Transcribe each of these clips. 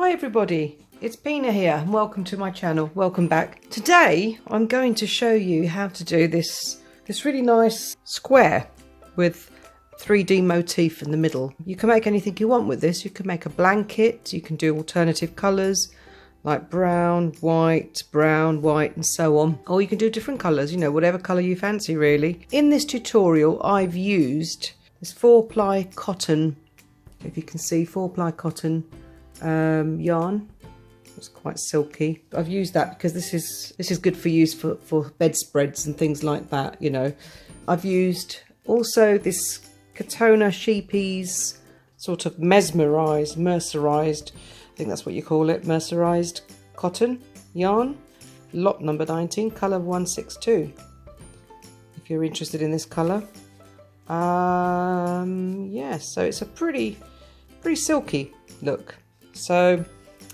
Hi everybody, it's Pina here and welcome to my channel. Welcome back. Today I'm going to show you how to do this really nice square with 3D motif in the middle. You can make anything you want with this. You can make a blanket, you can do alternative colours like brown, white, and so on. Or you can do different colours, you know, whatever colour you fancy really. In this tutorial I've used this 4-ply cotton, if you can see, 4-ply cotton yarn. It's quite silky. I've used that because this is good for use for bedspreads and things like that, you know. I've used also this Katona Sheepies sort of mercerized, I think that's what you call it, mercerized cotton yarn, lot number 19, colour 162. If you're interested in this colour, yeah, so it's a pretty silky look. So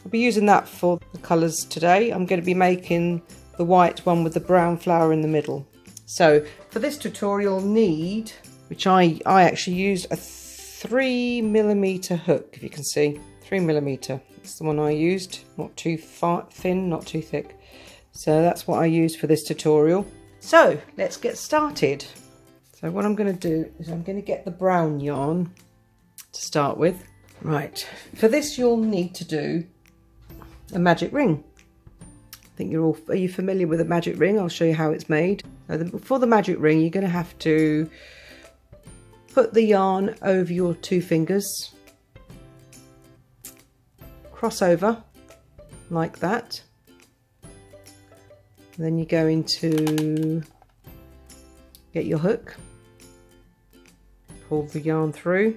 I'll be using that for the colours today. I'm going to be making the white one with the brown flower in the middle. So for this tutorial need, which I actually used a 3mm hook, if you can see, 3mm. It's the one I used, not too thin, not too thick. So that's what I used for this tutorial. So let's get started. So what I'm going to do is I'm going to get the brown yarn to start with. Right, for this you'll need to do a magic ring. I think are you familiar with a magic ring? I'll show you how it's made. So for the magic ring you're going to have to put the yarn over your 2 fingers, cross over like that, and then you're going to get your hook, pull the yarn through,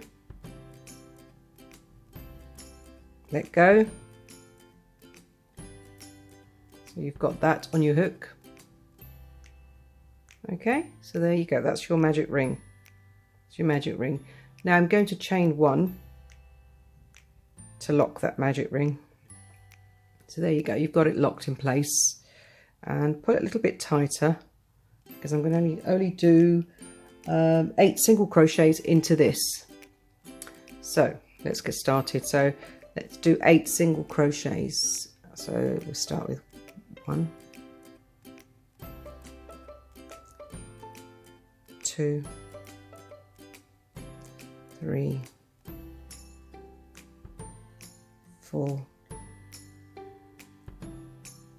let go. So you've got that on your hook. Okay, so there you go, that's your magic ring. It's your magic ring. Now I'm going to chain 1 to lock that magic ring. So there you go, you've got it locked in place. And put it a little bit tighter because I'm going to only do 8 single crochets into this. So let's get started. So let's do 8 single crochets. So we'll start with 1, 2, 3, 4,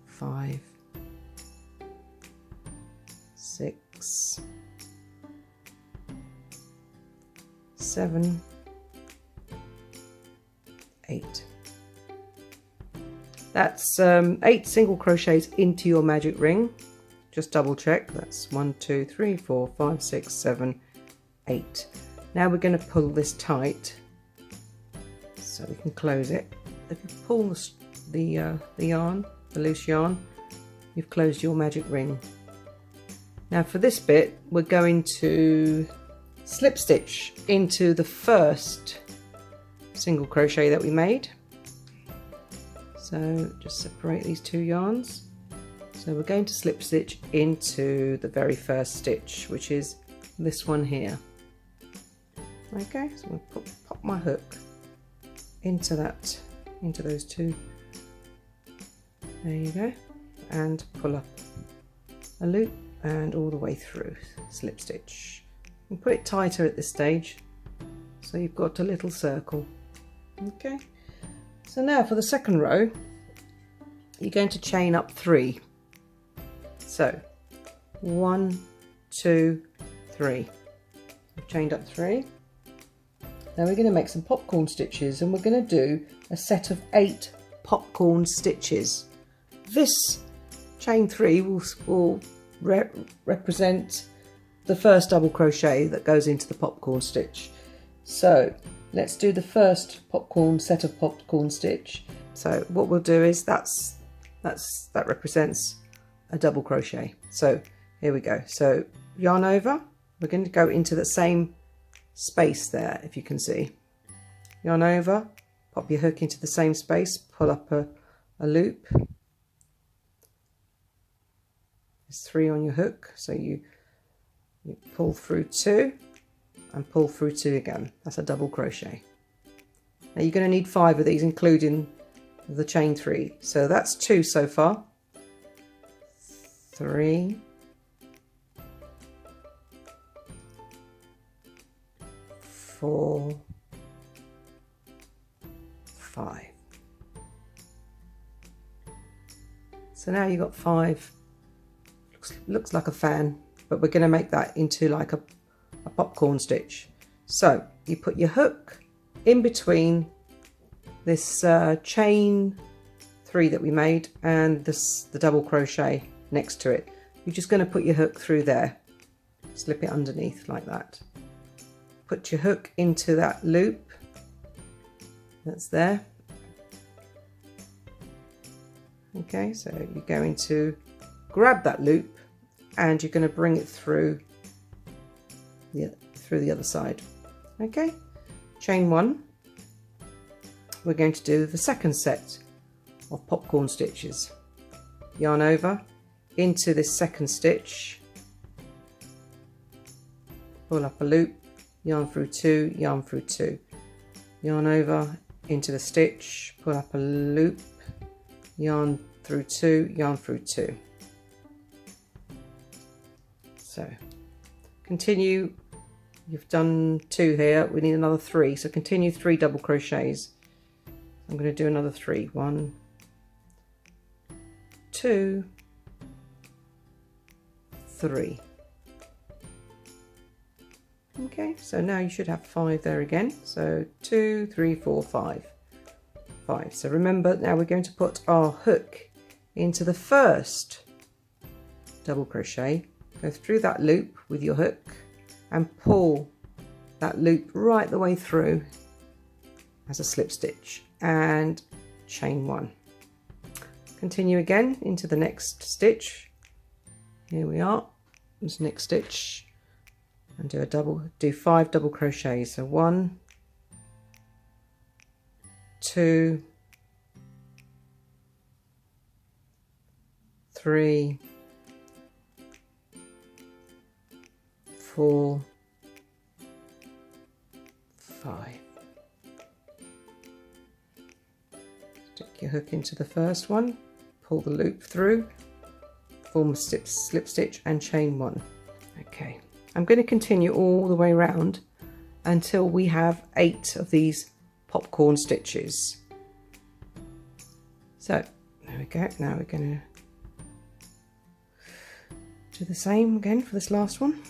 5, 6, 7, 8. That's 8 single crochets into your magic ring. Just double check. That's 1, 2, 3, 4, 5, 6, 7, 8. Now we're going to pull this tight so we can close it. If you pull the yarn, the loose yarn, you've closed your magic ring. Now for this bit we're going to slip stitch into the first single crochet that we made. So just separate these 2 yarns. So we're going to slip stitch into the very first stitch, which is this one here. Okay, so I'm going to pop my hook into those 2. There you go, and pull up a loop and all the way through, slip stitch. And put it tighter at this stage, so you've got a little circle. Okay, so now for the second row you're going to chain up 3. So 1, 2, 3. I've chained up 3. Now we're going to make some popcorn stitches, and we're going to do a set of 8 popcorn stitches. This chain 3 will represent the first double crochet that goes into the popcorn stitch. So let's do the first set of popcorn stitch. So what we'll do is that represents a double crochet. So here we go. So yarn over, we're going to go into the same space there, if you can see. Yarn over, pop your hook into the same space, pull up a loop. There's 3 on your hook, so you pull through 2 and pull through 2 again. That's a double crochet. Now you're going to need 5 of these, including the chain 3. So that's 2 so far. 3, 4, 5. So now you've got 5. Looks like a fan, but we're going to make that into like a popcorn stitch. So you put your hook in between this chain 3 that we made and the double crochet next to it. You're just going to put your hook through there, slip it underneath like that. Put your hook into that loop that's there. Okay, so you're going to grab that loop and you're going to bring it through the other side. Okay, chain 1. We're going to do the second set of popcorn stitches. Yarn over into this second stitch, pull up a loop, yarn through 2, yarn through 2, yarn over into the stitch, pull up a loop, yarn through 2, yarn through 2. So continue. You've done 2 here, we need another 3, so continue 3 double crochets. I'm going to do another 3. 1, 2, 3. Okay, so now you should have 5 there again. So 2, 3, 4, 5. 5. So remember, now we're going to put our hook into the first double crochet. Go through that loop with your hook and pull that loop right the way through as a slip stitch and chain 1. Continue again into the next stitch. Here we are, this next stitch, and do 5 double crochets. So 1, 2, 3, 4, 5. Stick your hook into the first one, pull the loop through, form a slip stitch and chain 1. Okay, I'm going to continue all the way around until we have 8 of these popcorn stitches. So there we go. Now we're going to do the same again for this last one.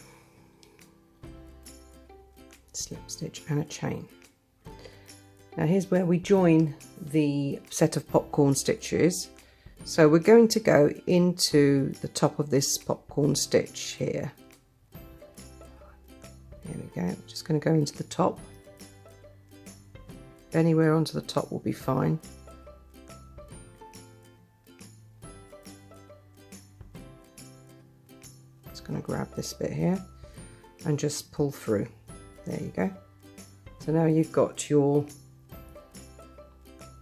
Slip stitch and a chain. Now here's where we join the set of popcorn stitches. So we're going to go into the top of this popcorn stitch here. Here we go. Just going to go into the top. Anywhere onto the top will be fine. Just going to grab this bit here and just pull through. There you go. So now you've got your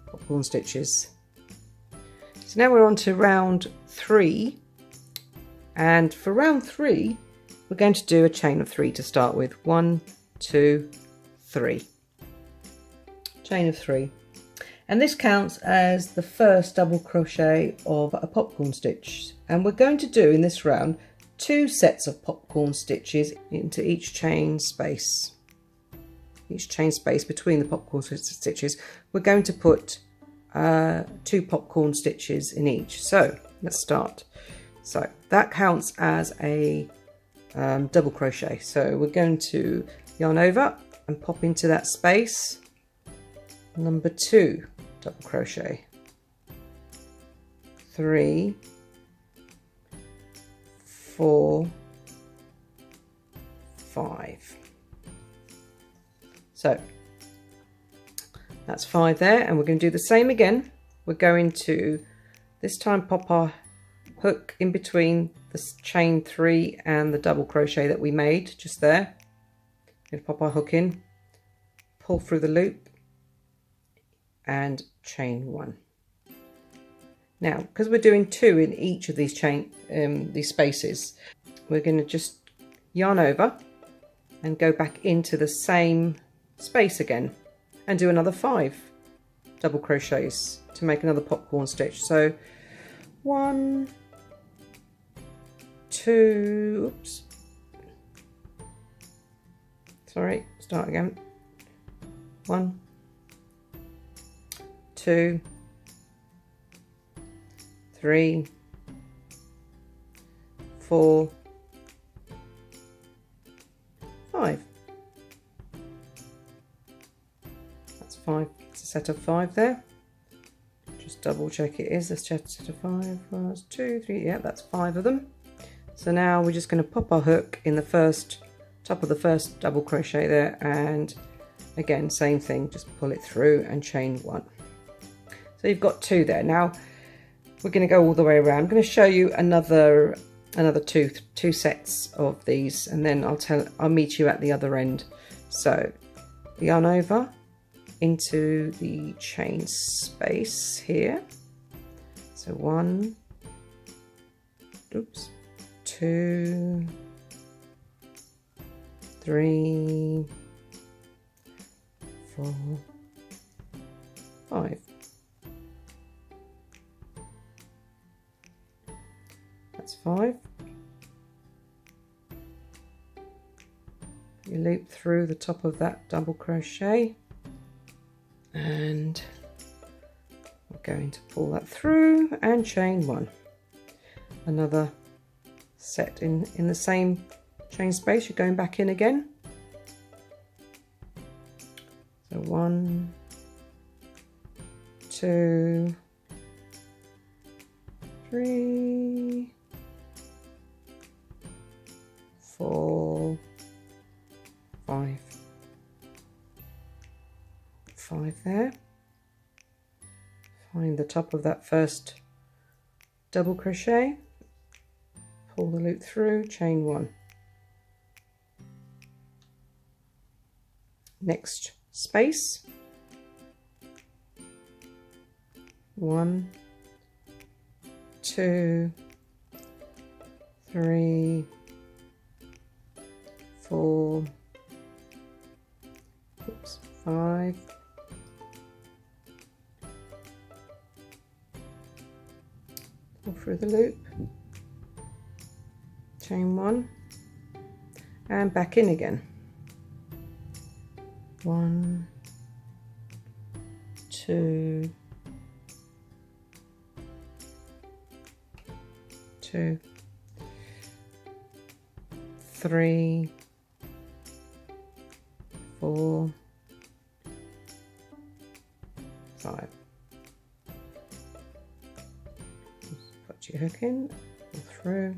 popcorn stitches. So now we're on to round 3, and for round 3 we're going to do a chain of 3 to start with. 1, 2, 3. Chain of 3, and this counts as the first double crochet of a popcorn stitch, and we're going to do in this round 2 sets of popcorn stitches into each chain space. Each chain space between the popcorn stitches, we're going to put 2 popcorn stitches in each. So let's start. So that counts as a double crochet. So we're going to yarn over and pop into that space. Number 2 double crochet. 3, 4, 5. So that's 5 there, and we're going to do the same again. We're going to this time pop our hook in between the chain 3 and the double crochet that we made just there. We're going to pop our hook in, pull through the loop and chain 1. Now, because we're doing 2 in each of these these spaces, we're going to just yarn over and go back into the same space again and do another 5 double crochets to make another popcorn stitch. So 1, 2, oops, sorry, start again. 1, 2, 3, 4, 5. That's 5. It's a set of 5 there. Just double check it is a set of 5. 1, 2, 3. Yeah, that's 5 of them. So now we're just going to pop our hook in the first top of the first double crochet there, and again same thing, just pull it through and chain 1. So you've got 2 there. Now we're going to go all the way around. I'm going to show you another two sets of these, and then I'll meet you at the other end. So yarn over into the chain space here. So 1, oops, 2, 3, 4, 5. That's 5. You loop through the top of that double crochet, and we're going to pull that through and chain 1. Another set in the same chain space. You're going back in again. So 1, 2, 3, 4, 5. 5 there. Find the top of that first double crochet, pull the loop through, chain 1. Next space, 1, 2, 3, 4, oops, 5, pull through the loop, chain 1, and back in again. 1, 2, 3, 4, 5. Put your hook in, pull through,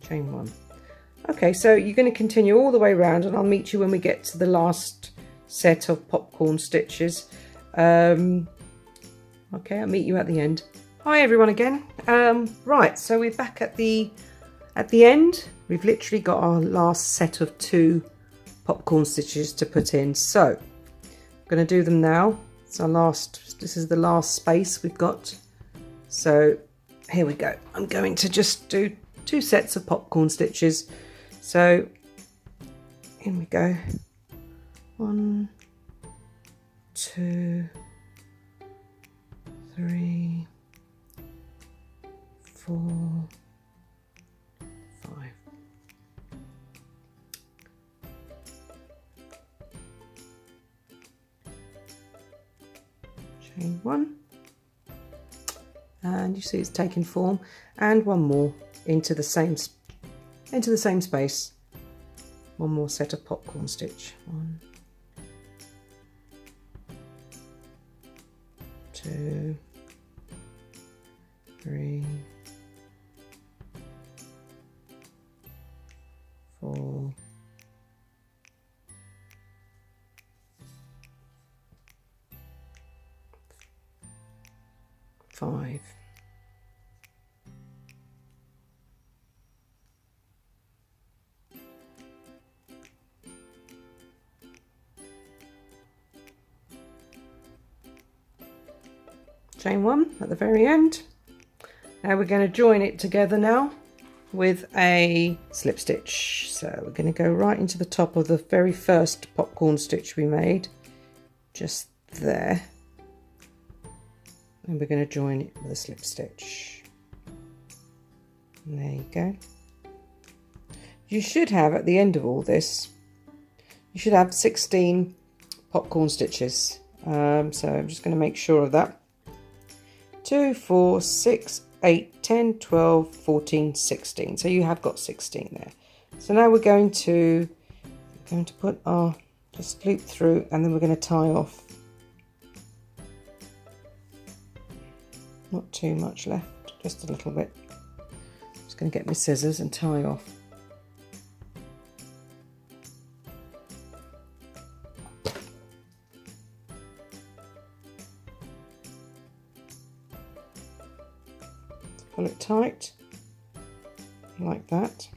chain 1. Okay, so you're going to continue all the way around, and I'll meet you when we get to the last set of popcorn stitches. Okay, I'll meet you at the end. Hi everyone again. Right, so we're back at the end. We've literally got our last set of 2 popcorn stitches to put in. So I'm going to do them now. It's our last. This is the last space we've got. So here we go. I'm going to just do 2 sets of popcorn stitches. So in we go. 1, 2, 3, 4, 5. Chain 1, and you see it's taking form, and 1 more into the same space. 1 more set of popcorn stitch. 1, 2, 3, 4, 5. Chain 1 at the very end. Now we're going to join it together now with a slip stitch. So we're going to go right into the top of the very first popcorn stitch we made, just there, and we're going to join it with a slip stitch. And there you go. You should have, at the end of all this, you should have 16 popcorn stitches. So I'm just going to make sure of that. 2, 4, 6, 8, 10, 12, 14, 16. So you have got 16 there. So now we're going to put our, just loop through, and then we're going to tie off. Not too much left, just a little bit. Just going to get my scissors and tie off. Pull it tight, like that.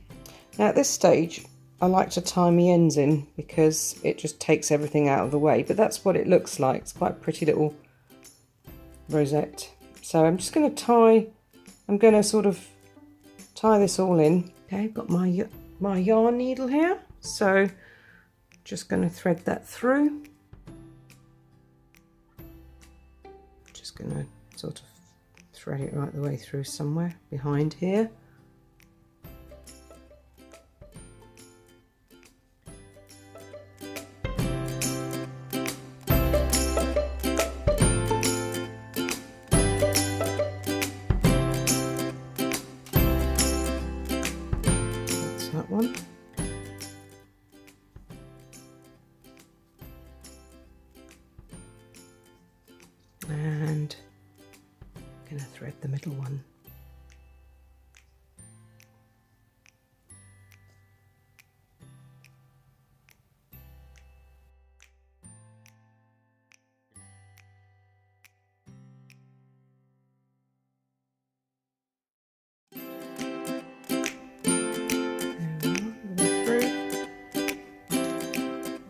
Now at this stage, I like to tie my ends in because it just takes everything out of the way, but that's what it looks like. It's quite a pretty little rosette. So I'm just going to tie, I'm going to sort of tie this all in. Okay, I've got my yarn needle here, so just going to thread that through. Just going to sort of thread it right the way through somewhere behind here. That's that one. And I'm going to thread the middle one.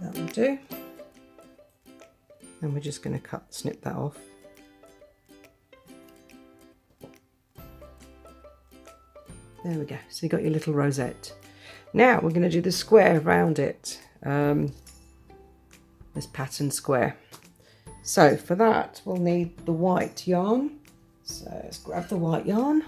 That will do. And we're just going to snip that off. There we go. So you got your little rosette. Now we're going to do the square around it. This pattern square. So for that we'll need the white yarn. So let's grab the white yarn.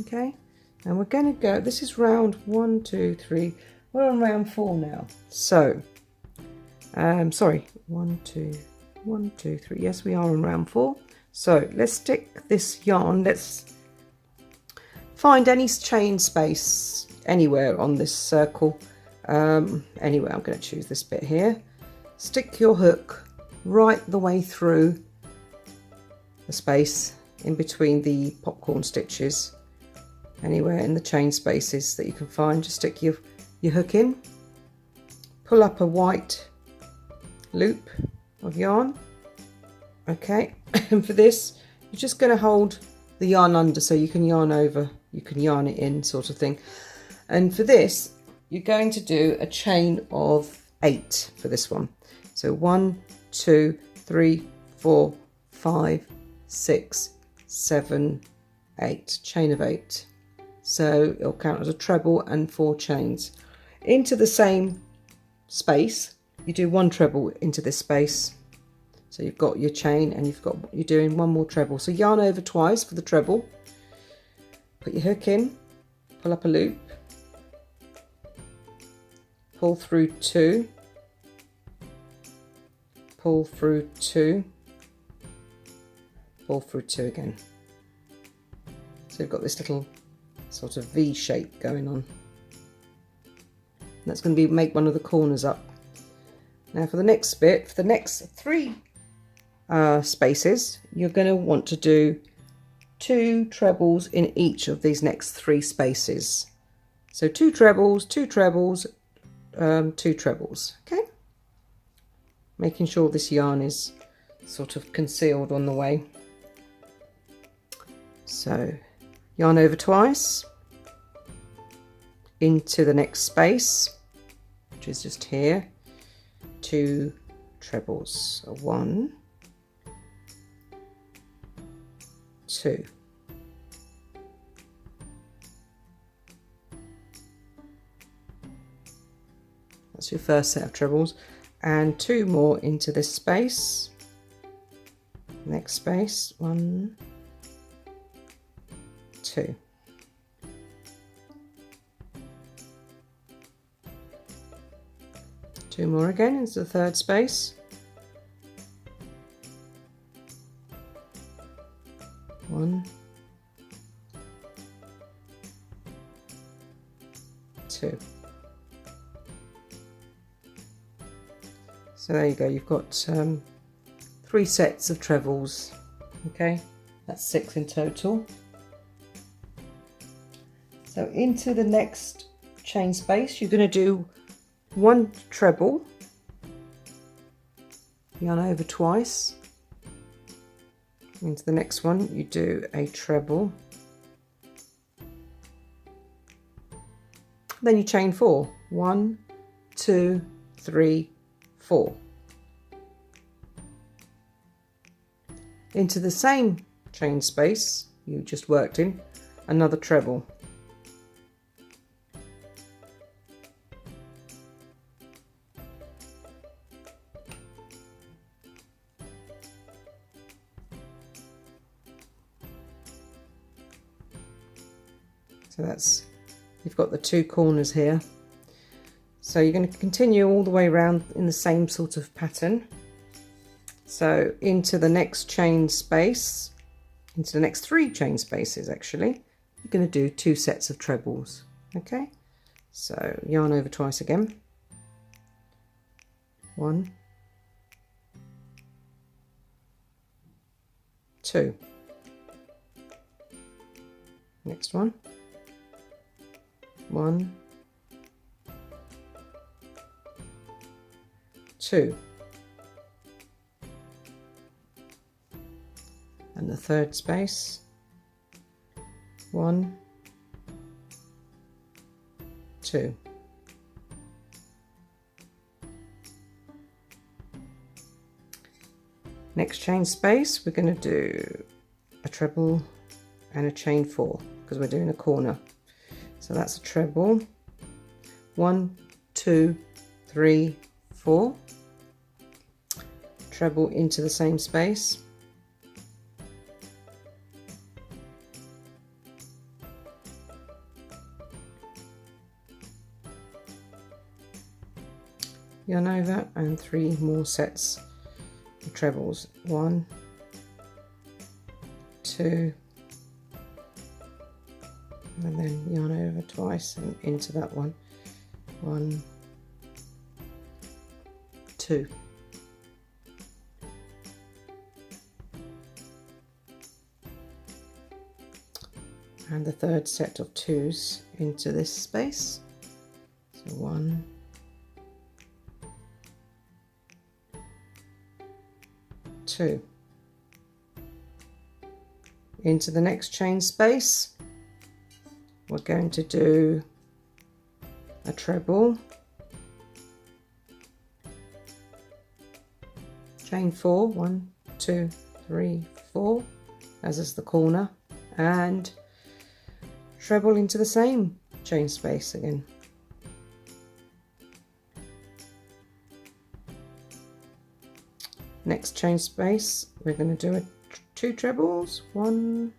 Okay. And we're going to go. This is round 1, 2, 3. We're on round 4 now. So, sorry. 1, 2, 1, 2, 3. Yes, we are on round 4. So let's stick this yarn, let's find any chain space anywhere on this circle. Anyway, I'm going to choose this bit here. Stick your hook right the way through the space in between the popcorn stitches. Anywhere in the chain spaces that you can find, just stick your hook in. Pull up a white loop of yarn. Okay, and for this you're just going to hold the yarn under so you can yarn over, you can yarn it in, sort of thing. And for this you're going to do a chain of 8 for this one. So 1, 2, 3, 4, 5, 6, 7, 8, chain of 8. So it'll count as a treble and 4 chains. Into the same space, you do 1 treble into this space. So you've got your chain and you're doing 1 more treble. So yarn over twice for the treble. Put your hook in, pull up a loop, pull through 2, pull through 2, pull through 2 again. So you've got this little sort of V shape going on. That's going to make one of the corners up. Now for the next bit, for the next 3 spaces, you're going to want to do 2 trebles in each of these next 3 spaces. So 2 trebles, 2 trebles, 2 trebles. Okay, making sure this yarn is sort of concealed on the way. So yarn over twice into the next space, which is just here. 2 trebles, so 1, 2, That's your first set of trebles, and 2 more into this space. Next space, 1, 2. Two more again into the third space. 1, 2. So there you go, you've got 3 sets of trebles. Okay, that's 6 in total. So into the next chain space, you're going to do 1 treble, yarn over twice. Into the next one, you do a treble, then you chain 4. 1, 2, 3, 4. Into the same chain space you just worked in, another treble. So that's, you've got the 2 corners here. So you're going to continue all the way around in the same sort of pattern. So into the next chain space, into the next 3 chain spaces actually, you're going to do 2 sets of trebles. Okay, so yarn over twice again. 1, 2. Next one. 1, 2, and the third space. 1, 2. Next chain space, we're going to do a treble and a chain 4 because we're doing a corner. So that's a treble. 1, 2, 3, 4. Treble into the same space. Yarn over and 3 more sets of trebles. 1, 2, and then yarn over twice and into that one. 1, 2. And the third set of 2s into this space. So 1, 2. Into the next chain space, we're going to do a treble, chain 4, 1, 2, 3, 4, as is the corner, and treble into the same chain space again. Next chain space, we're going to do 2 trebles, 1,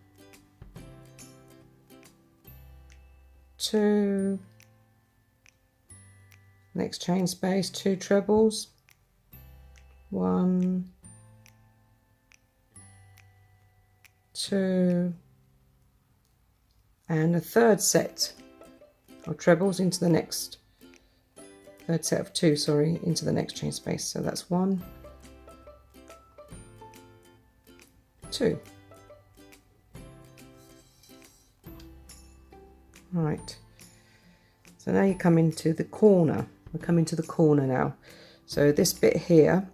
2, next chain space, 2 trebles, 1, 2, and a third set of trebles into the next, third set of 2, sorry, into the next chain space. So that's 1, 2. Right, so now you come into the corner. We're coming to the corner now. So this bit here,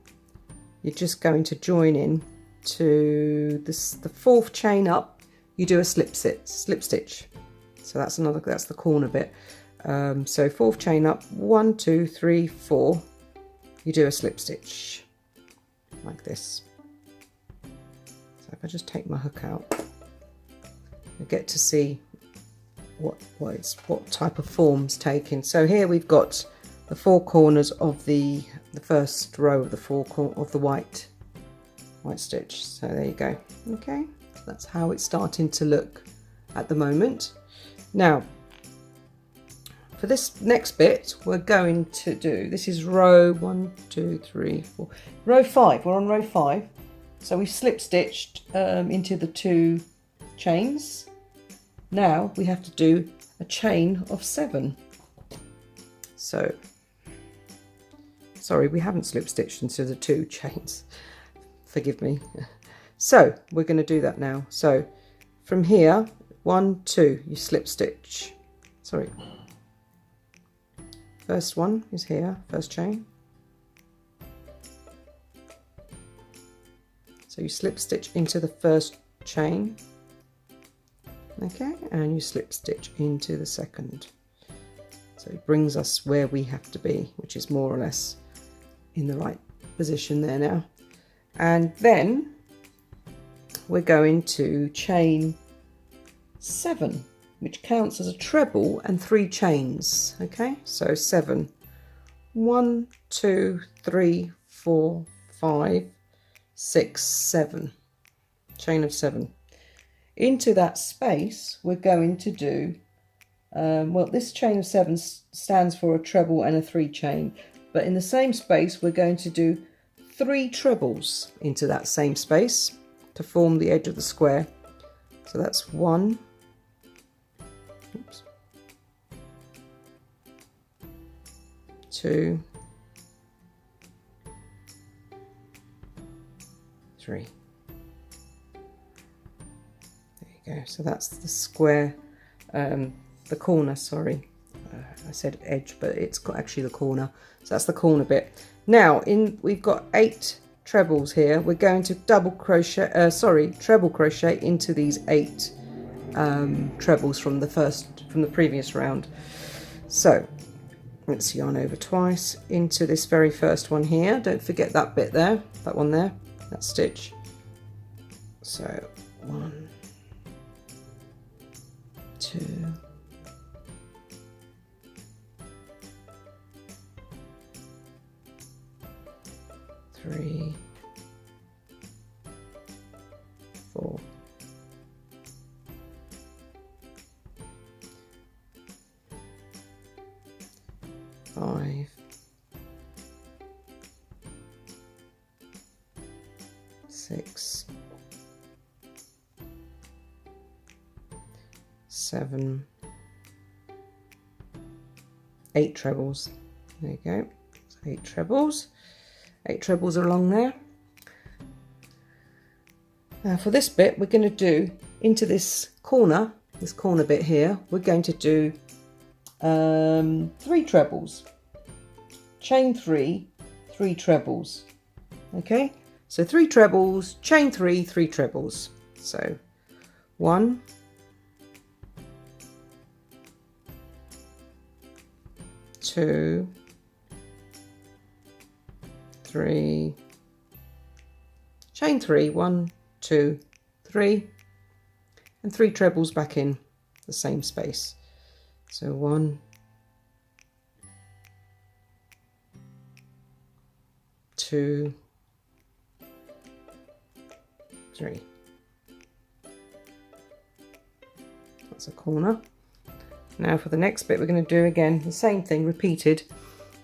you're just going to join in to this, the 4th chain up. You do a slip stitch. So that's the corner bit. So 4th chain up, 1, 2, 3, 4. You do a slip stitch like this. So if I just take my hook out, you get to see what type of form's taken. So here we've got the four corners of the first row of the of the white stitch. So there you go. Okay, so that's how it's starting to look at the moment. Now for this next bit, we're going to do, this is row 1, 2, 3, 4, row 5. We're on row 5. So we slip stitched into the 2 chains. Now we have to do a chain of 7. So, sorry, we haven't slip stitched into the 2 chains. Forgive me. So we're going to do that now. So from here, 1, 2, you slip stitch. Sorry. First one is here, first chain. So you slip stitch into the first chain. Okay, and you slip stitch into the second. So it brings us where we have to be, which is more or less in the right position there now. And then we're going to chain 7, which counts as a treble and 3 chains. Okay, so 7. 1, 2, 3, 4, 5, 6, 7. Chain of 7. Into that space, we're going to do, well, this chain of 7 stands for a treble and a 3 chain, but in the same space, we're going to do 3 trebles into that same space to form the edge of the square. So that's 1, oops, 2, 3. There you go. So that's the square, the corner, sorry. I said edge, but it's got actually the corner. So that's the corner bit. Now we've got 8 trebles here. We're going to treble crochet into these 8 trebles from the previous round. So let's yarn over twice into this very first one here. Don't forget that bit there, that one there, that stitch. So 1, 2, 3, 4, 5, 6, 7, 8 trebles. There you go. 8 trebles. 8 trebles along there. Now for this bit, we're going to do into this corner bit here, we're going to do 3 trebles. Chain 3, 3 trebles. Okay, so 3 trebles, chain 3, 3 trebles. So 1, 2, 3, chain 3, 1, 2, 3, and 3 trebles back in the same space. So 1, 2, 3. That's a corner. Now for the next bit, we're going to do again the same thing repeated.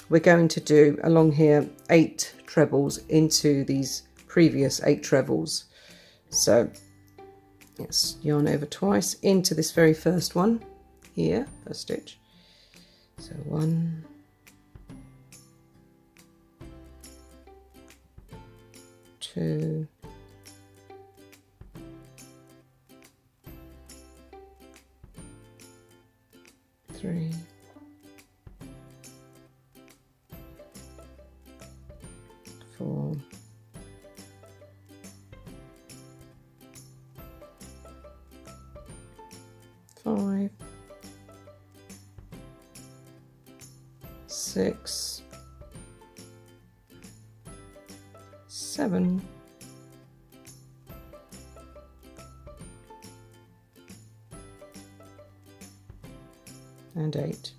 We're going to do along here 8 trebles into these previous 8 trebles. So let's yarn over twice into this very first one here, first stitch. So 1, 2, 3, 4, 5, 6, 7, 8.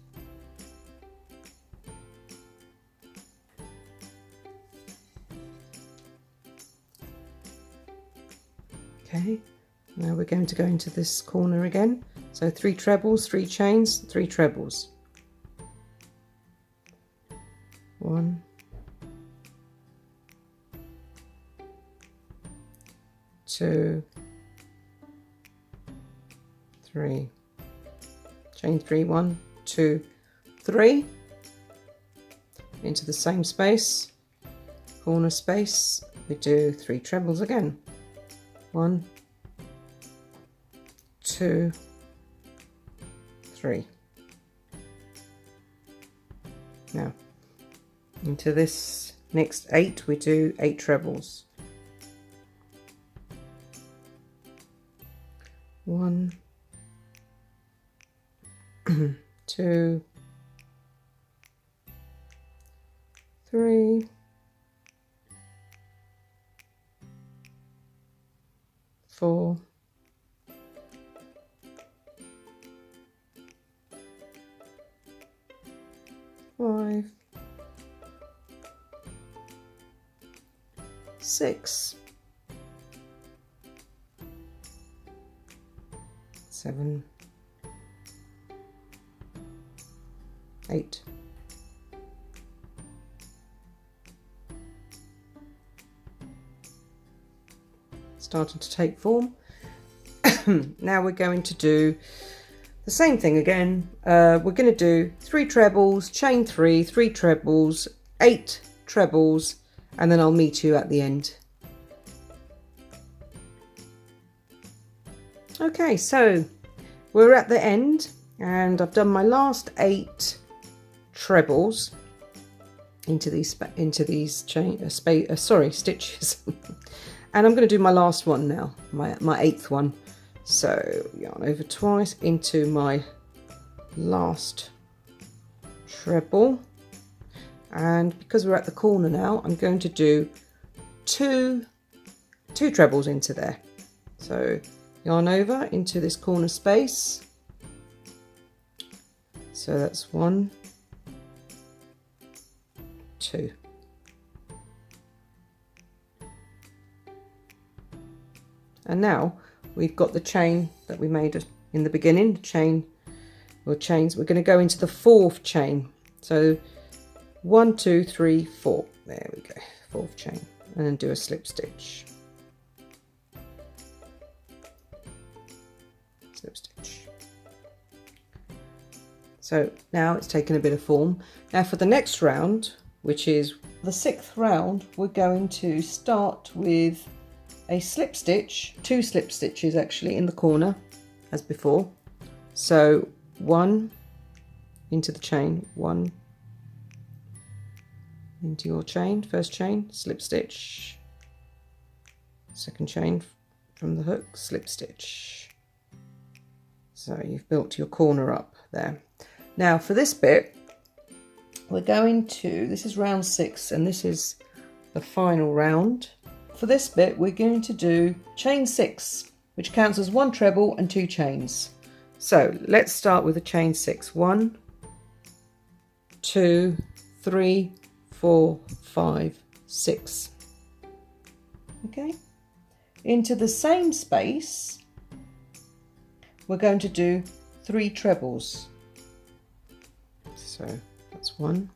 Okay, now we're going to go into this corner again. So 3 trebles, 3 chains, 3 trebles. 1, 2, 3, chain 3, 1, 2, 3, into the same space, corner space, we do 3 trebles again. 1, 2, 3. Now into this next 8 we do 8 trebles. 1, 2, 3, 4, 5, 6, 7, 8. Starting to take form. Now we're going to do the same thing again. We're going to do 3 trebles, chain 3, 3 trebles, 8 trebles, and then I'll meet you at the end. Okay, so we're at the end and I've done my last 8 trebles into these stitches. And I'm going to do my last one now, my 8th one. So yarn over twice into my last treble, and because we're at the corner now, I'm going to do two trebles into there. So yarn over into this corner space. So that's 1, 2. And now we've got the chain that we made in the beginning, the chain or chains. We're going to go into the 4th chain. So 1, 2, 3, 4. There we go, 4th chain, and then do a slip stitch. Slip stitch. So now it's taken a bit of form. Now for the next round, which is the 6th round, we're going to start with a slip stitch, 2 slip stitches actually in the corner as before. So 1 into the chain, 1 into your chain, first chain, slip stitch, second chain from the hook, slip stitch. So you've built your corner up there. Now for this bit, we're going to, this is round 6 and this is the final round. For this bit, we're going to do chain 6, which counts as 1 treble and 2 chains. So let's start with a chain 6. 1, 2, 3, 4, 5, 6. Okay. Into the same space, we're going to do 3 trebles. So that's 1.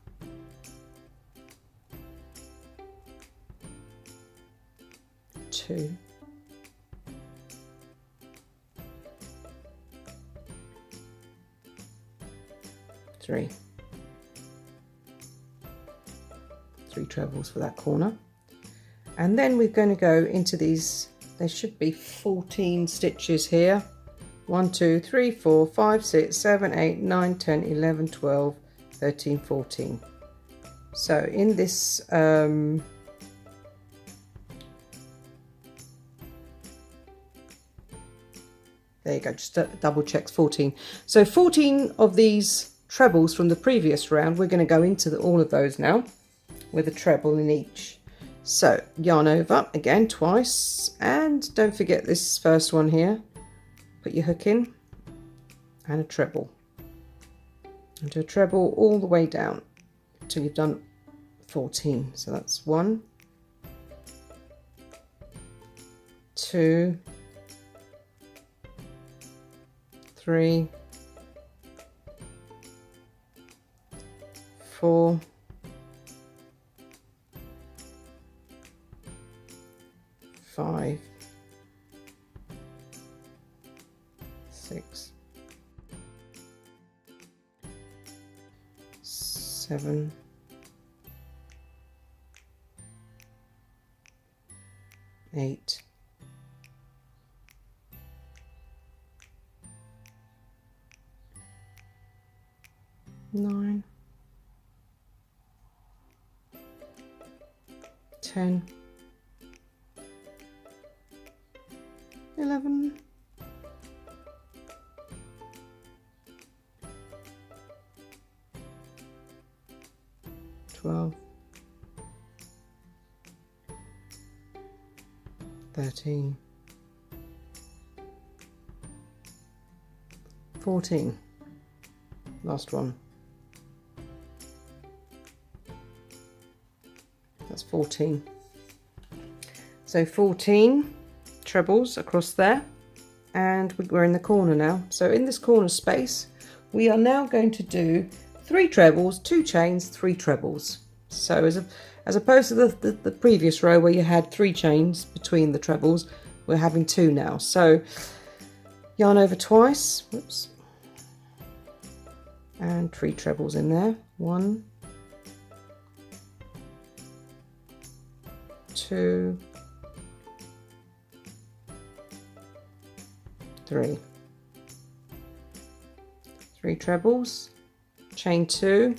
2, 3. 3 trebles for that corner, and then we're going to go into these. There should be 14 stitches here. 1, 2, 3, 4, 5, 6, 7, 8, 9, 10, 11, 12, 13, 14. So in this there you go, just double checks, 14. So 14 of these trebles from the previous round, we're going to go into all of those now with a treble in each. So yarn over again twice, and don't forget this first one here. Put your hook in and a treble. And do a treble all the way down until you've done 14. So that's 1, 2, 3, 4, 5, 6, 7, 8, 9, 10, 11, 12, 13, 14, last one. That's 14. So 14 trebles across there, and we're in the corner now. So in this corner space, we are now going to do 3 trebles, 2 chains, 3 trebles. So as opposed to the previous row where you had 3 chains between the trebles, we're having 2 now. So yarn over twice, whoops, and 3 trebles in there. 1, 2, 3. 3 trebles, chain 2,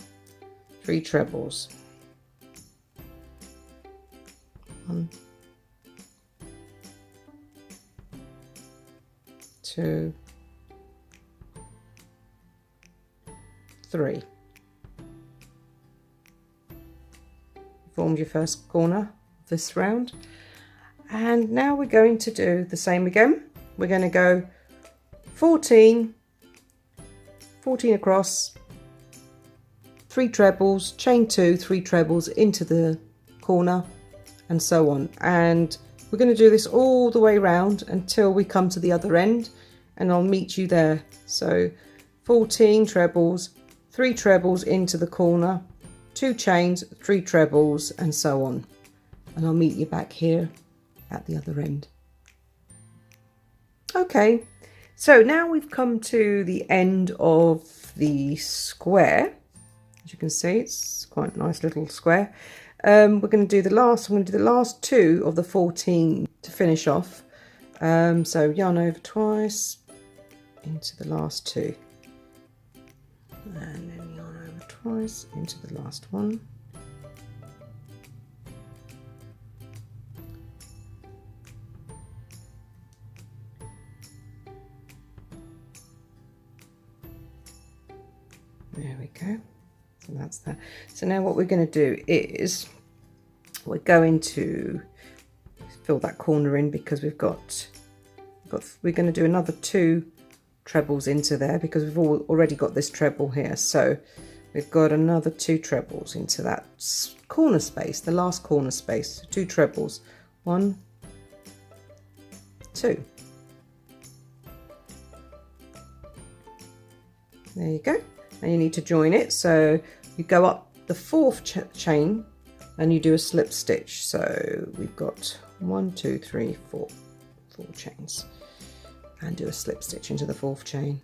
3 trebles. 1, 2, 3. Formed your first corner of this round, and now we're going to do the same again. We're going to go 14 across, 3 trebles, chain 2, 3 trebles into the corner, and so on. And we're going to do this all the way around until we come to the other end, and I'll meet you there. So 14 trebles, 3 trebles into the corner, 2 chains, 3 trebles, and so on. And I'll meet you back here at the other end. Okay, so now we've come to the end of the square. As you can see, it's quite a nice little square. I'm going to do the last 2 of the 14 to finish off. So yarn over twice into the last 2, and then yarn over twice into the last one. There we go. So that's that. So now what we're going to do is we're going to fill that corner in, because we're going to do another 2 trebles into there, because we've already got this treble here. So we've got another 2 trebles into that corner space, the last corner space. 2 trebles, 1, 2. There you go. And you need to join it, so you go up the 4th chain and you do a slip stitch. So we've got 1, 2, 3, 4 chains, and do a slip stitch into the 4th chain.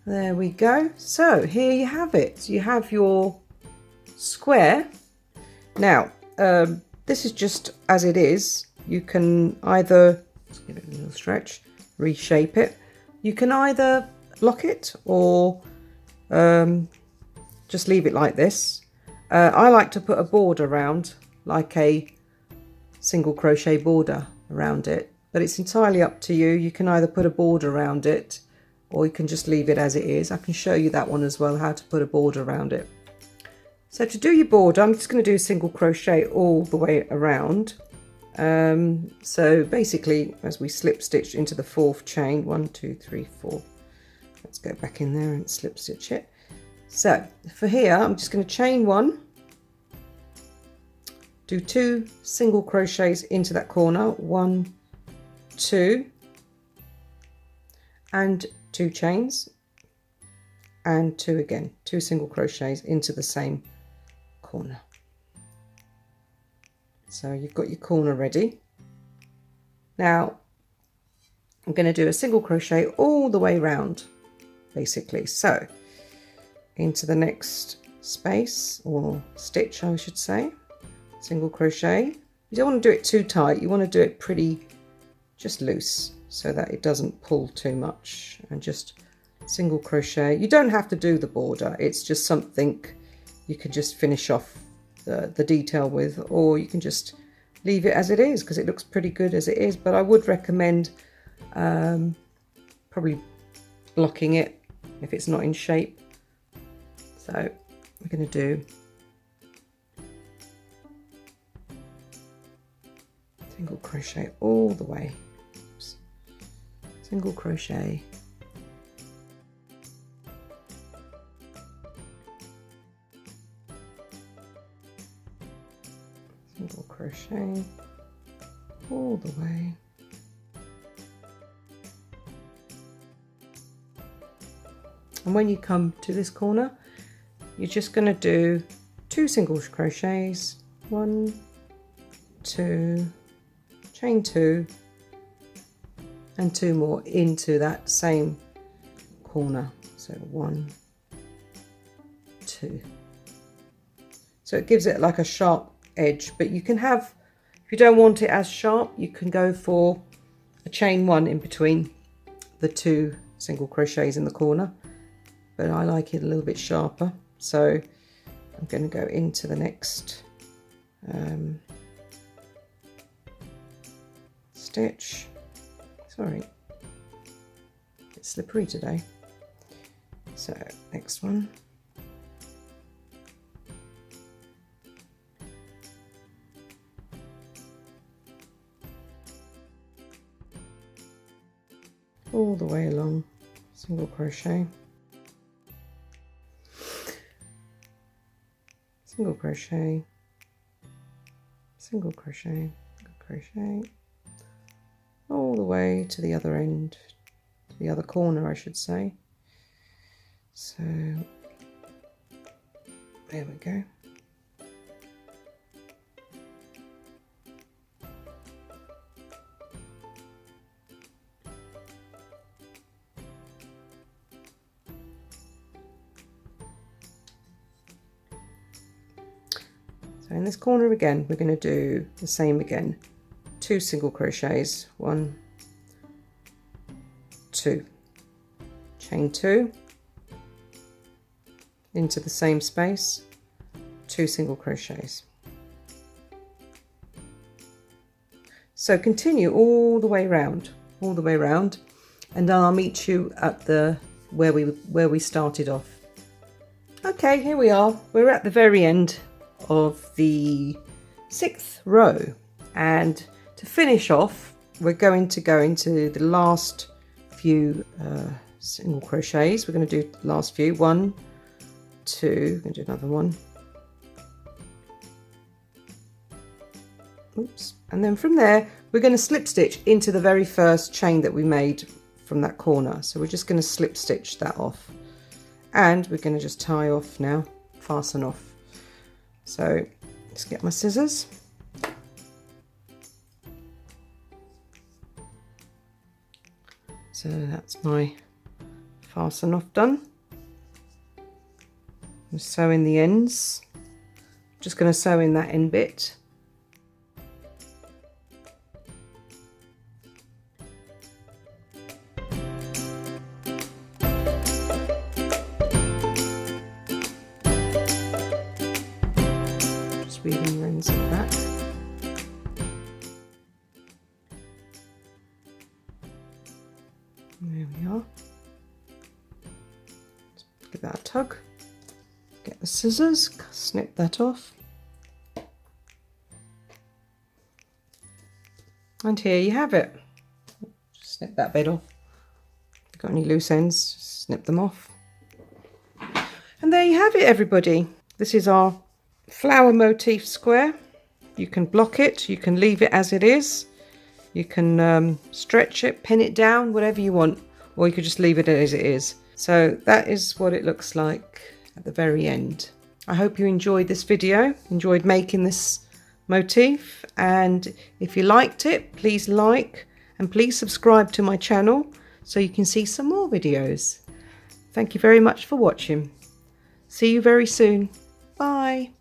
There we go. So here you have it. You have your square. Now this is just as it is. You can either, let's give it a little stretch, reshape it. You can either block it or just leave it like this. I like to put a border around, like a single crochet border around it, but it's entirely up to you. You can either put a border around it, or you can just leave it as it is. I can show you that one as well, how to put a border around it. So to do your border, I'm just going to do single crochet all the way around. So basically, as we slip stitch into the 4th chain, 1, 2, 3, 4. Let's go back in there and slip stitch it. So for here, I'm just going to chain 1, do 2 single crochets into that corner, 1, 2, and 2 chains and 2 single crochets into the same corner. So you've got your corner ready. Now I'm going to do a single crochet all the way round, basically. So into the next space, or stitch I should say, single crochet. You don't want to do it too tight, you want to do it pretty just loose so that it doesn't pull too much, and just single crochet. You don't have to do the border, it's just something you can just finish off the detail with, or you can just leave it as it is because it looks pretty good as it is. But I would recommend probably blocking it if it's not in shape. So we're going to do single crochet all the way. Oops. Single crochet, single crochet all the way. And when you come to this corner, you're just going to do 2 single crochets, 1, 2, chain 2 and 2 more into that same corner. So 1, 2. So it gives it like a sharp edge, but you can have, if you don't want it as sharp, you can go for a chain 1 in between the 2 single crochets in the corner, but I like it a little bit sharper. So I'm going to go into the next stitch. Sorry, it's slippery today. So next one. All the way along, single crochet, single crochet, single crochet, single crochet, all the way to the other end, to the other corner I should say. So there we go. So in this corner again, we're going to do the same again. 2 single crochets, 1, 2, chain 2 into the same space, 2 single crochets. So continue all the way round, and I'll meet you at the where we started off. Okay, here we are. We're at the very end of the 6th row, and to finish off we're going to go into the last few single crochets. We're going to do the last few, 1, 2, we're going to do another one, oops, and then from there we're going to slip stitch into the very first chain that we made from that corner. So we're just going to slip stitch that off, and we're going to just tie off now, fasten off. So just get my scissors. So that's my fasten off done. I'm sewing the ends. Just going to sew in that end bit. Weaving the ends back. There we are. Just give that a tug. Get the scissors, snip that off. And here you have it. Just snip that bit off. If you've got any loose ends, just snip them off. And there you have it, everybody. This is our flower motif square. You can block it, you can leave it as it is, you can stretch it, pin it down, whatever you want. or you could just leave it as it is. So that is what it looks like at the very end. I hope you enjoyed this video, enjoyed making this motif, and if you liked it, please like and please subscribe to my channel so you can see some more videos. Thank you very much for watching. See you very soon. Bye.